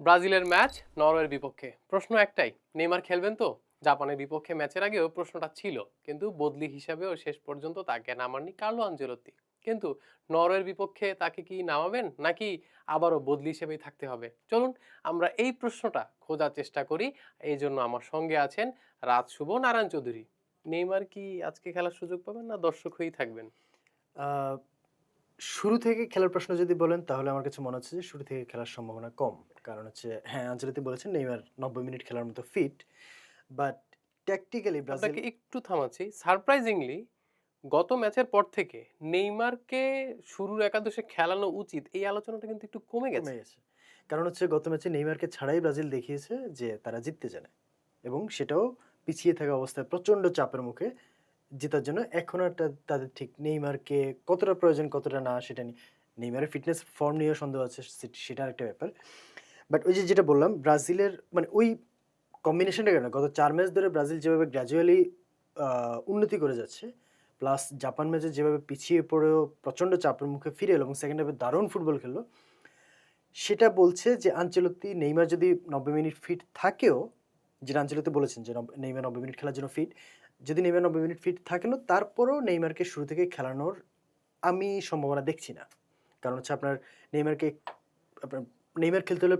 ব্রাজিলের ম্যাচ নরওয়ের বিপক্ষে। প্রশ্ন একটাই, নেইমার খেলবেন তো? জাপানের বিপক্ষে ম্যাচের আগেও প্রশ্নটা ছিল, কিন্তু বদলি হিসাবেও শেষ পর্যন্ত তাকে নামাননি কার্লো আনচেলত্তি। কিন্তু নরওয়ের বিপক্ষে তাকে কি নামাবেন, নাকি আবারও বদলি হিসেবেই থাকতে হবে? চলুন আমরা এই প্রশ্নটা খোঁজার চেষ্টা করি। এই জন্য আমার সঙ্গে আছেন রাজ শুভ, নারায়ণ চৌধুরী। নেইমার কি আজকে খেলার সুযোগ পাবেন, না দর্শক হয়েই থাকবেন? আ শুরু থেকে খেলার প্রশ্ন যদি বলেন তাহলে আমার কাছে মনে হচ্ছে যে শুরু থেকে খেলার সম্ভাবনা কম। কারণ হচ্ছে হ্যাঁ, আনচেলত্তি বলেছেন নেইমার ৯০ মিনিট খেলার মতো ফিট। বাট ট্যাকটিক্যালি ব্রাজিল আপনাকে একটু থামাচ্ছি। সারপ্রাইজিংলি গত ম্যাচের পর থেকে নেইমারকে শুরুর একাদশে খেলানো উচিত, এই আলোচনাটা কিন্তু একটু কমে কমে গেছে। গেছে। কারণ হচ্ছে গত ম্যাচে নেইমারকে ছাড়াই ব্রাজিল দেখিয়েছে যে তারা জিততে জানে। এবং সেটাও পিছিয়ে থাকা অবস্থায় প্রচন্ড চাপের মুখে জেতার জন্য। এখন আর তাদের ঠিক নেইমারকে কতটা প্রয়োজন কতটা না সেটা নেইমারের ফিটনেস ফর্ম নিয়েও সন্দেহ আছে, সেটা আরেকটা ব্যাপার। বাট ওই যে যেটা বললাম ব্রাজিলের মানে ওই কম্বিনেশনটা কেন গত ৪ ম্যাচ ধরে ব্রাজিল যেভাবে গ্র্যাজুয়ালি উন্নতি করে যাচ্ছে, প্লাস জাপান ম্যাচে যেভাবে পিছিয়ে পড়েও প্রচন্ড চাপের মুখে ফিরে এলো এবং সেকেন্ড হাফে দারুণ ফুটবল খেললো, সেটা বলছে যে আনচেলত্তি নেইমার যদি ৯০ মিনিট ফিট থাকেও, যেটা আনচেলত্তি বলেছেন যে নেইমার ৯০ মিনিট খেলার জন্য ফিট। যদি নেইমার ৯০ মিনিট ফিট থাকেনও তারপরেও নেইমারকে শুরু থেকে খেলানোর আমি সম্ভাবনা দেখছি না। কারণ হচ্ছে আপনার নেইমারকে আপনার নেইমার খেলতে হলে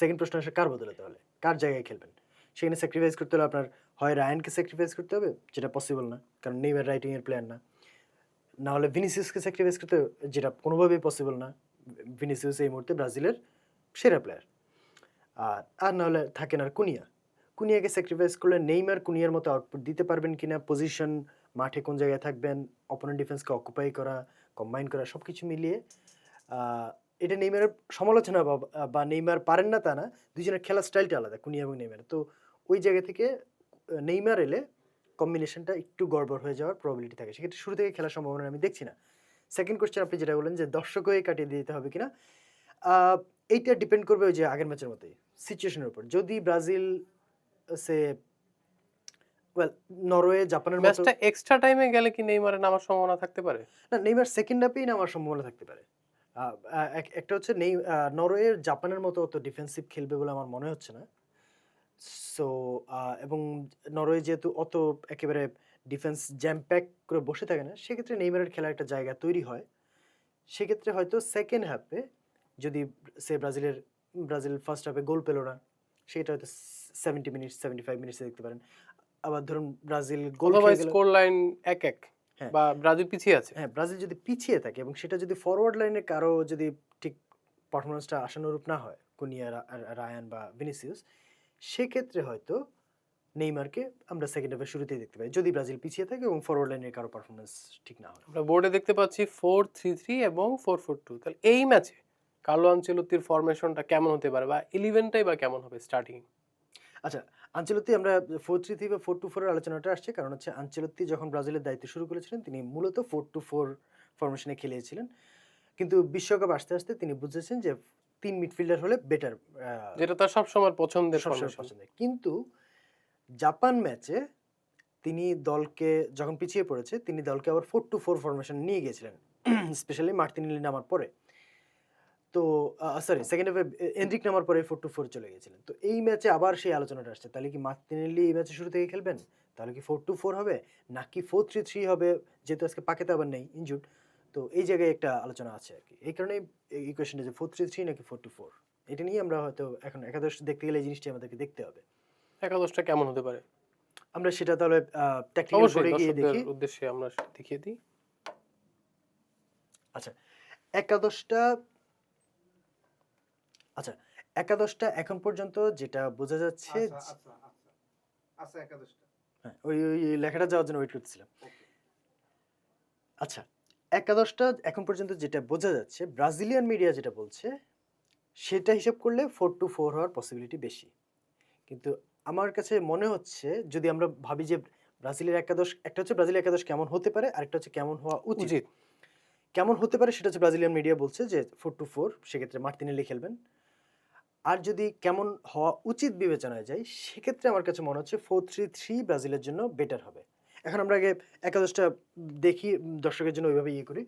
সেকেন্ড প্রশ্ন আসে কার বদলে তাহলে? কার জায়গায় খেলবেন? সেখানে স্যাক্রিফাইস করতে হলে আপনার হয় রায়ানকে স্যাক্রিফাইস করতে হবে, যেটা পসিবল না। কারণ নেইমার রাইট উইং এর প্লেয়ার না। না হলে ভিনিসিয়াসকে স্যাক্রিফাইস করতে হবে, যেটা কোনোভাবেই পসিবল না। ভিনিসিয়াস এই মুহূর্তে ব্রাজিলের সেরা প্লেয়ার। আর না হলে থাকেন আর কুনিয়া। কুনিয়াকে স্যাক্রিফাইস করলে নেইমার কুনিয়ার মতো আউটপুট দিতে পারবেন কিনা, পজিশন, মাঠে কোন জায়গায় থাকবেন, অপোনেন্ট ডিফেন্সকে অকুপাই করা, কম্বাইন করা সবকিছু মিলিয়ে আ এটা নেইমারের সমালোচনা বা নেইমার পারেন না তা না। দুইজনের খেলার স্টাইলটা আলাদা কুনিয়া এবং নেইমারের। তো ওই জায়গা থেকে নেইমার এলে কম্বিনেশনটা একটু গড়বড় হয়ে যাওয়ার প্রবাবিলিটি থাকে। সেক্ষেত্রে শুরু থেকে খেলার সম্ভাবনা আমি দেখছি না। সেকেন্ড কোয়েশ্চেন আপনি যেটা বললেন যে দর্শক হয়ে কাটিয়ে দিতে হবে কিনা? আ এইটা ডিপেন্ড করবে ওই যে আগের ম্যাচের মতোই। সিচুয়েশন এর উপর। যদি ব্রাজিল সে ওয়েল নরওয়ে, জাপানের মতো ম্যাচটা এক্সট্রা টাইমে গেলে কি নেইমারের নামার সম্ভাবনা থাকতে পারে? না নেইমার সেকেন্ড হাফেই নামার সম্ভাবনা থাকতে পারে। আ আ একটা হচ্ছে নরওয়ে, জাপানের মতো অত ডিফেন্সিভ খেলবে বলে আমার মনে হচ্ছে না। সো এবং নরওয়ে যেহেতু অত একেবারে ডিফেন্স জ্যাম প্যাক করে বসে থাকে না, সেক্ষেত্রে নেইমারের খেলার একটা জায়গা তৈরি হয়। সেক্ষেত্রে হয়তো সেকেন্ড হাফে যদি ব্রাজিল ফার্স্ট হাফে গোল পেল না, সেটা হয়তো 70 মিনিটস 75 মিনিটসে দেখতে পারেন। আবার ধরুন ব্রাজিল গোল অথবা খেয়ে গেল। স্কোর লাইন ১-১ হ্যাঁ, বা ব্রাজিল পিছিয়ে আছে। হ্যাঁ, ব্রাজিল যদি পিছিয়ে থাকে এবং সেটা যদি ফরওয়ার্ড লাইনে কারো যদি ঠিক পারফরম্যান্সটা আশানুরূপ না হয়, কুনিয়া, রায়ান বা ভিনিসিয়াস, সেক্ষেত্রে হয়তো নেইমারকে আমরা সেকেন্ড হাফের শুরুতেই দেখতে পাই। যদি ব্রাজিল পিছিয়ে থাকে এবং ফরওয়ার্ড লাইনের কারো পারফরম্যান্স ঠিক না হয়। আমরা বোর্ডে দেখতে পাচ্ছি 4-3-3 এবং 4-4-2। তাহলে এই ম্যাচে কার্লো আনচেলত্তির ফরমেশনটা কেমন হতে পারে, বা 11 টাই বা কেমন হবে স্টার্টিং? আচ্ছা, আনচেলত্তি আমরা 4-3-3 বা 4-2-4 এর আলোচনাটা আসছে। কারণ হচ্ছে আনচেলত্তি যখন ব্রাজিলের দায়িত্ব শুরু করেছিলেন, তিনি মূলত 4-2-4 ফরমেশনে খেলিয়েছিলেন। কিন্তু বিশ্বকাপ আসতে, আসতে তিনি বুঝেছেন যে ৩ মিডফিল্ডার হলে বেটার আ যেটা তার সবসময় পছন্দের সবসময় ফরমেশন। পছন্দের। কিন্তু জাপান ম্যাচে তিনি দলকে যখন পিছিয়ে পড়েছে, তিনি দলকে আবার 4-2-4 ফরমেশন নিয়ে গিয়েছিলেন। স্পেশালি মার্তিনেলি নামার পরে। তো সরি সেকেন্ড হাফে এনরিক নামার পরে 4-4 চলে গিয়েছিলেন। তো এই ম্যাচে আবার সেই আলোচনাটা আসছে। তাহলে কি মার্তিনেল্লি এই ম্যাচে শুরু থেকে খেলবেন? তাহলে কি 4-4 হবে? নাকি 4-3-3 হবে? যেহেতু আজকে পাকেতা আবার নেই, ইনজুরড। তো এই জায়গায় একটা আলোচনা আছে আরকি। এই কারণেই এই কোয়েশ্চেনটা যে 4-3-3 নাকি 4-4? এটা নিয়ে আমরা হয়তো এখন একাদশ দেখতে গেলে এই জিনিসটি আমাদেরকে দেখতে হবে। একাদশটা কেমন হতে পারে? আমরা সেটা তাহলে ট্যাকটিক্যাল অবশ্যই বোর্ডে গিয়ে দর্শকদের দেখি। উদ্দেশ্যে আমরা দেখিয়ে দিই। আচ্ছা, একাদশটা আচ্ছা, একাদশটা এখন পর্যন্ত যেটা বোঝা যাচ্ছে আচ্ছা, আচ্ছা, আচ্ছা। আচ্ছা ১১ টা। হ্যাঁ, ওই লেখাটা যাওয়ার জন্য ওয়েট করতেছিলাম। ওকে। আচ্ছা, একাদশটা এখন পর্যন্ত যেটা বোঝা যাচ্ছে, ব্রাজিলিয়ান মিডিয়া যেটা বলছে, সেটা হিসাব করলে 4-4 হওয়ার পসিবিলিটি বেশি। কিন্তু আমার কাছে মনে হচ্ছে যদি আমরা ভাবি যে ব্রাজিলের একাদশ, একটা হচ্ছে ব্রাজিলের একাদশ কেমন হতে পারে, আরেকটা হচ্ছে কেমন হওয়া উচিত। উচিত। কেমন হতে পারে সেটা হচ্ছে ব্রাজিলিয়ান মিডিয়া বলছে যে 4-4 সেক্ষেত্রে মার্তিনেলি খেলবেন। আর যদি কেমন হওয়া উচিত বিবেচনায় যাই, সেক্ষেত্রে আমার কাছে মনে হচ্ছে 4-3-3 ব্রাজিলের জন্য বেটার হবে। এখন আমরা আগে একাদশটা দেখি, দর্শকের জন্য ওইভাবে ইয়ে করি।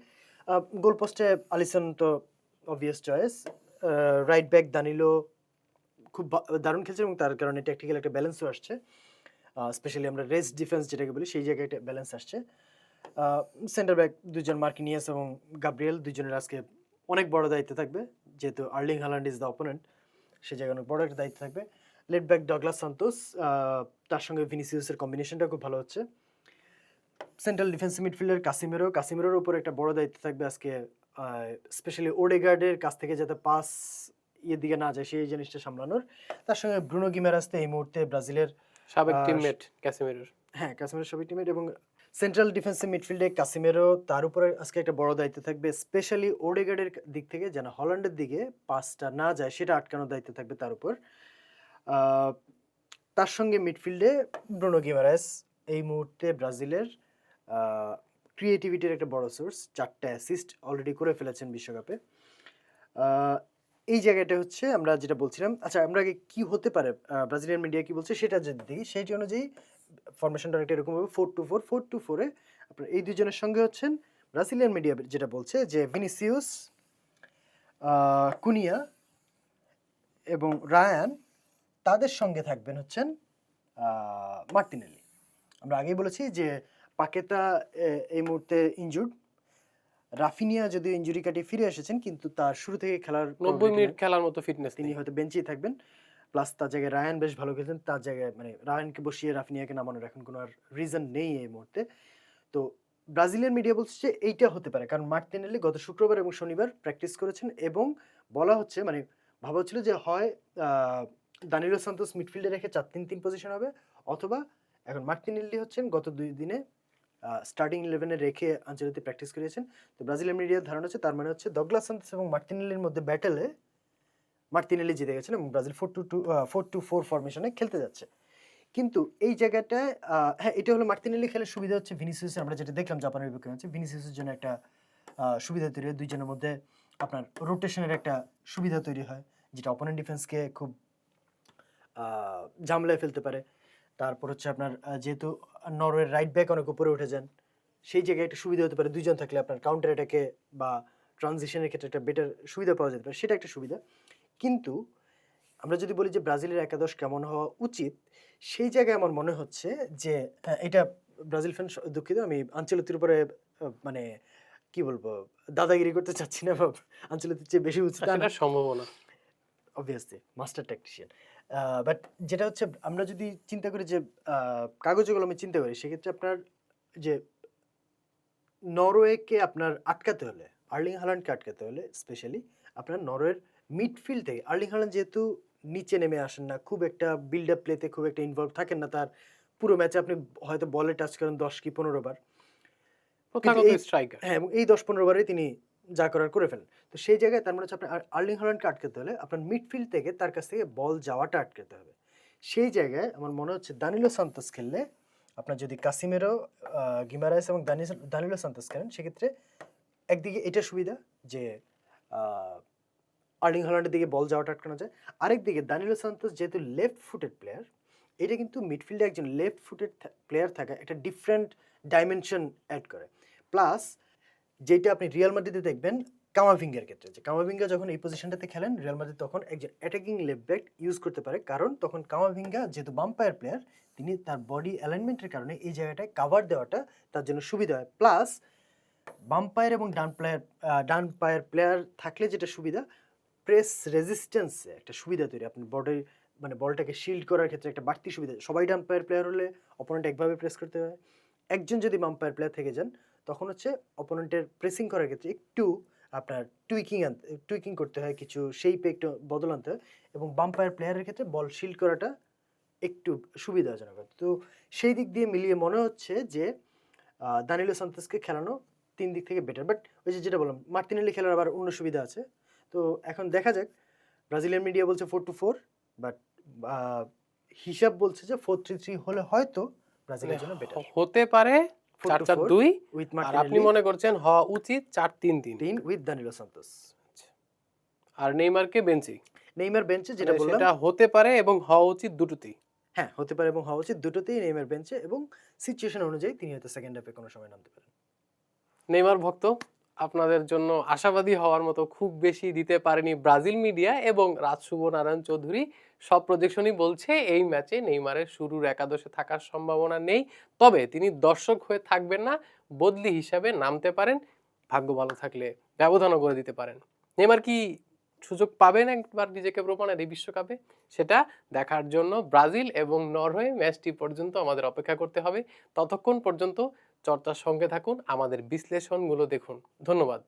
আ গোল পোস্টে আলিসন তো obvious চয়েস। রাইট ব্যাক দানিলো, খুব দারুণ খেলছে এবং তার কারণে ট্যাকটিক্যাল একটা ব্যালেন্সও আসছে। স্পেশালি আমরা রেস্ট ডিফেন্স যেটাকে বলি সেই জায়গায় একটা ব্যালেন্স আসছে। সেন্টার ব্যাক ২ জন মার্কিনিয়াস এবং গাব্রিয়েল ২ জনের আজকে অনেক বড় দায়িত্ব থাকবে। যেহেতু Erling Haaland is the opponent, সে জায়গায় অনেক বড় একটা দায়িত্ব থাকবে। লেফট ব্যাক ডগলাস সান্তোস, তার সঙ্গে ভিনিসিয়াসের কম্বিনেশনটা খুব ভালো হচ্ছে। সেন্ট্রাল ডিফেন্সিভ মিডফিল্ডার কাসিমিরোর উপর একটা বড় দায়িত্ব থাকবে আজকে, স্পেশালি ওডেগার্ডের কাছ থেকে যাতে পাস দিকে না যায় সেই জিনিসটা সামলানোর। তার সঙ্গে ব্রুনো গিমারাস তো এই মুহূর্তে ব্রাজিলের সাবেক আহ, টিমমেট ক্যাসেমিরোর। হ্যাঁ, কাসিমিরোর সবই টিমমেট এবং সেন্ট্রাল ডিফেন্সিভ মিডফিল্ডে কাসিমেরো, তার উপরে আজকে একটা বড় দায়িত্ব থাকবে, স্পেশালি ওডেগার্ডের দিক থেকে যেন হল্যান্ডের দিকে পাসটা না যায় সেটা আটকানোর দায়িত্ব থাকবে তার উপর। আহ, তার সঙ্গে মিডফিল্ডে ব্রুনো গিমারাস এই মুহূর্তে ব্রাজিলের ক্রিয়েটিভিটির একটা বড় সোর্স, 4টা অ্যাসিস্ট অলরেডি করে ফেলেছেন বিশ্বকাপে। আহ, এই জায়গাটা হচ্ছে আমরা যেটা বলছিলাম। আচ্ছা, আমরা আগে কি হতে পারে ব্রাজিলিয়ান মিডিয়া কি বলছে সেটা যদি দেখি, সেইটি অনুযায়ী ফরমেশনটা অনেকটা এরকম হবে 4-2-4 এ আপনার এই দুজনের সঙ্গে হচ্ছেন ব্রাজিলিয়ান মিডিয়া যেটা বলছে যে ভিনিসিয়াস, কুনিয়া এবং রায়ান, তাদের সঙ্গে থাকবেন হচ্ছেন মার্টিনেলি। আমরা আগেই বলেছি যে পাকেতা এই মুহূর্তে ইনজুর্ড, রাফিনিয়া যদিও ইনজুরি কাটিয়ে ফিরে এসেছেন কিন্তু তার শুরু থেকে খেলার 90 probability মিনিট নেই। খেলার মতো ফিটনেস তিনি হয়তো বেঞ্চেই থাকবেন। প্লাস তার জায়গায় রায়ান বেশ ভালো খেলছেন, তার জায়গায় মানে রায়ানকে বসিয়ে রাফিনিয়াকে নামানোর এখন কোনো আর রিজন নেই এই মুহূর্তে। তো ব্রাজিলিয়ান মিডিয়া বলছে যে এইটা হতে পারে, কারণ মার্টিনেলি গত শুক্রবার এবং শনিবার প্র্যাকটিস করেছেন এবং বলা হচ্ছে মানে ভাবা হচ্ছিল যে হয় দানিলো সান্তোস মিডফিল্ডে রেখে 4-3-3 পজিশন হবে, অথবা এখন মার্টিনেলি হচ্ছেন গত 2 দিনে স্টার্টিং 11-এ রেখে আঞ্চলিতে প্র্যাকটিস করিয়েছেন। তো ব্রাজিলিয়ান মিডিয়ার ধারণা হচ্ছে তার মানে হচ্ছে ডগলাস সান্তোস এবং মার্টিনেলির মধ্যে ব্যাটেলে মার্টিনেলি জিতে গেছেন এবং ব্রাজিল 4-2-4 ফরমেশনে খেলতে যাচ্ছে। কিন্তু এই জায়গাটায় হ্যাঁ, এটা হলো মার্টিনেলি খেলার সুবিধা হচ্ছে ভিনিসিয়াস, আমরা যেটা দেখলাম জাপানের বিপক্ষে হচ্ছে ভিনিসিয়াসের জন্য একটা সুবিধা তৈরি হয়, দুইজনের মধ্যে আপনার রোটেশনের একটা সুবিধা তৈরি হয় যেটা অপোনেন্ট ডিফেন্সকে খুব ঝামেলায় ফেলতে পারে। তারপর হচ্ছে আপনার যেহেতু নরওয়ের রাইট ব্যাক অনেক উপরে উঠে যান, সেই জায়গায় একটা সুবিধা হতে পারে দুইজন থাকলে আপনার কাউন্টার অ্যাটাকে বা ট্রানজিশনের ক্ষেত্রে একটা বেটার সুবিধা পাওয়া যেতে পারে, সেটা একটা সুবিধা। কিন্তু আমরা যদি বলি যে ব্রাজিলের একাদশ কেমন হওয়া উচিত, সেই জায়গায় আমার মনে হচ্ছে যে এটা ব্রাজিল ফ্যান দুঃখিত, আমি আঞ্চলিকের উপরে মানে কি বলবো দাদাগিরি করতে চাচ্ছি না, বা আঞ্চলিকের চেয়ে বেশি উচিত সেটা সম্ভাবনা। Obviously master tactician. বাট যেটা হচ্ছে আমরা যদি চিন্তা করি যে কাগজে কলমে চিন্তা করি, সেক্ষেত্রে আপনার যে নরওয়েকে আপনার আটকাতে হলে, আর্লিং হাল্যান্ডকে আটকাতে হলে স্পেশালি আপনার নরওয়ের মিডফিল্ড থেকে, আর্লিং হাল্যান্ড যেহেতু নিচে নেমে আসেন না, খুব একটা বিল্ড আপ প্লেতে খুব একটা ইনভলভ থাকেন না, তার পুরো ম্যাচে আপনি হয়তো বলে টাচ করেন 10 কি 15 বার, কিন্তু প্রথাগত এই স্ট্রাইকার। হ্যাঁ, এবং এই 10-15 বারে তিনি যা করার করে ফেলেন। তো সেই জায়গায় তার মানে হচ্ছে আপনার আর্লিং হাল্যান্ডকে আটকাতে হলে আপনার মিডফিল্ড থেকে তার কাছ থেকে বল যাওয়াটা আটকাতে হবে। সেই জায়গায় আমার মনে হচ্ছে দানিলো সান্তোস খেললে, আপনার যদি কাসিমেরো, গিমারাইস এবং দানিলো সান্তোস খেলেন, সেক্ষেত্রে একদিকে এটা সুবিধা যে আর্লিং হল্যান্ডের দিকে বল যাওয়াটা আটকানো যায়। আরেকদিকে দানিলো সান্তোস যেহেতু লেফট ফুটেড প্লেয়ার, এটা কিন্তু মিডফিল্ডে একজন লেফট ফুটেড প্লেয়ার থাকা একটা ডিফারেন্ট ডাইমেনশন অ্যাড করে। প্লাস যেটা আপনি রিয়াল মাদ্রিদে দেখবেন কামাভিঙ্গার ক্ষেত্রে, যে কামাভিঙ্গা যখন এই পজিশনটাতে খেলেন রিয়াল মাদ্রিদ, তখন একজন অ্যাটাকিং লেফট ব্যাক ইউজ করতে পারে, কারণ তখন কামাভিঙ্গা যেহেতু বাম্পায়ার প্লেয়ার, তিনি তার বডি অ্যালাইনমেন্টের কারণে এই জায়গাটায় কাভার দেওয়াটা তার জন্য সুবিধা হয়। প্লাস বাম্পায়ার এবং ডান পায়ের প্লেয়ার থাকলে যেটা সুবিধা, প্রেস রেজিস্ট্যান্সে একটা সুবিধা তৈরি, আপনি বডি মানে বলটাকে শিল্ড করার ক্ষেত্রে একটা বাড়তি সুবিধা। সবাই ডান পায়ের প্লেয়ার হলে অপোনেন্ট একভাবে প্রেস করতে হয়, একজন যদি বাম পায়ের প্লেয়ার থেকে যান তখন হচ্ছে অপোনেন্টের প্রেসিং করার ক্ষেত্রে একটু আপনার টুইকিং করতে হয়, কিছু শেপে একটু বদল আনতে হয়, এবং বাম পায়ের প্লেয়ারের ক্ষেত্রে বল শিল্ড করাটা একটু সুবিধাজনক হয়। তো সেই দিক দিয়ে মিলিয়ে মনে হচ্ছে যে দানিলো সান্তোসকে খেলানো 3 দিক থেকে বেটার। বাট ওই যে যেটা বললাম, মার্টিনেলি খেলার আবার অন্য সুবিধা আছে। তো এখন দেখা যাক, ব্রাজিলিয়ান মিডিয়া বলছে 4-2-4, বাট হিসাব বলছে যে 4-3-3 হলে হয়তো ব্রাজিলের জন্য বেটার। হতে পারে 4-4-2, উইথ আর আপনি মার্টিনেলি মনে করছেন হওয়া উচিত 4-3-3, 3 উইথ দানিলো সান্তোস। আর নেইমারকে বেঞ্চে। নেইমার বেঞ্চে, যেটা বললাম সেটা হতে পারে এবং হওয়া উচিত দুটোতেই। হ্যাঁ, হতে পারে এবং হওয়া উচিত দুটোতেই, নেইমার বেঞ্চে এবং সিচুয়েশন অনুযায়ী তিনি হয়তো সেকেন্ড হাফে কোনো সময় নামতে পারেন। নেইমার ভক্ত আপনাদের জন্য আশাবাদী হওয়ার মতো খুব বেশি দিতে পারেনি ব্রাজিল মিডিয়া এবং রাজ শুভ নারায়ণ চৌধুরী। সব প্রজেকশনই বলছে এই ম্যাচে নেইমারের শুরুর একাদশে থাকার সম্ভাবনা নেই, তবে তিনি দর্শক হয়ে থাকবেন না, বদলি হিসাবে নামতে পারেন, ভাগ্য ভালো থাকলে ব্যবধানও করে দিতে পারেন। নেইমার কি সুযোগ পাবেন একবার নিজেকে প্রমাণের এই বিশ্বকাপে? সেটা দেখার জন্য ব্রাজিল এবং নরওয়ে ম্যাচটি পর্যন্ত আমাদের অপেক্ষা করতে হবে। ততক্ষণ পর্যন্ত চর্চার সঙ্গে থাকুন, আমাদের বিশ্লেষণগুলো দেখুন। ধন্যবাদ।